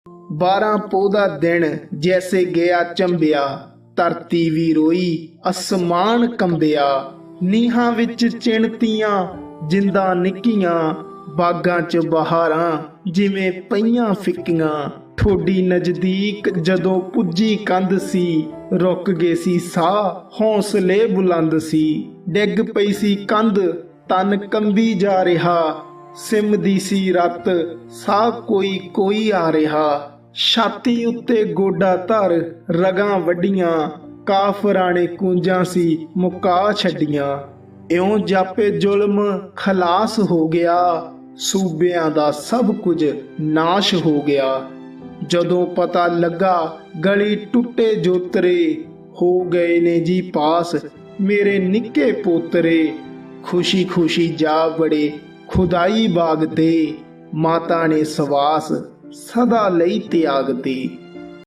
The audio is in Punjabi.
12 ਪੋਹ ਦਾ ਦਿਨ ਜੈਸੇ ਗਿਆ ਚੰਬਿਆ, ਧਰਤੀ ਵੀ ਰੋਈ ਅਸਮਾਨ ਕੰਬਿਆ। ਨੀਹਾਂ ਵਿੱਚ ਚਿਣਤੀਆਂ ਜਿੰਦਾਂ ਨਿੱਕੀਆਂ, ਬਾਗਾਂ 'ਚ ਬਹਾਰਾਂ ਜਿਵੇਂ ਪਈਆਂ ਫਿੱਕੀਆਂ। ਠੋਡੀ ਨਜ਼ਦੀਕ ਜਦੋਂ ਪੁੱਜੀ ਕੰਧ ਸੀ, ਰੁਕ ਗਏ ਸੀ ਸਾਹ ਹੌਸਲੇ ਬੁਲੰਦ ਸੀ। ਡਿੱਗ ਪਈ ਸੀ ਕੰਧ ਤਨ ਕੰਬੀ ਜਾ ਰਿਹਾ, ਸਿਮਦੀ ਸੀ ਰੱਤ ਸਾਹ ਕੋਈ ਕੋਈ ਆ ਰਿਹਾ। ਛਾਤੀ ਉੱਤੇ ਗੋਡਾ ਧਰ ਰਗਾਂ ਵੱਡੀਆਂ, ਕਾਫਰਾਂ ਨੇ ਕੂੰਜਾਂ ਸੀ ਮੁਕਾ ਛੱਡੀਆਂ। ਇਉਂ ਜਾਪੇ ਜ਼ੁਲਮ ਖਲਾਸ ਹੋ ਗਿਆ, ਸੂਬਿਆਂ ਦਾ ਸਭ ਕੁਝ ਨਾਸ਼ ਹੋ ਗਿਆ। ਜਦੋਂ ਪਤਾ ਲੱਗਾ ਗਲੀ ਟੁੱਟੇ ਜੋਤਰੇ, ਹੋ ਗਏ ਨੇ ਜੀ ਪਾਸ ਮੇਰੇ ਨਿੱਕੇ ਪੋਤਰੇ। ਖੁਸ਼ੀ ਖੁਸ਼ੀ ਜਾ ਬੜੇ ਖੁਦਾਈ ਬਾਗ ਤੇ, ਮਾਤਾ ਨੇ ਸਵਾਸ ਸਦਾ ਲਈ ਤਿਆਗ ਤੇ।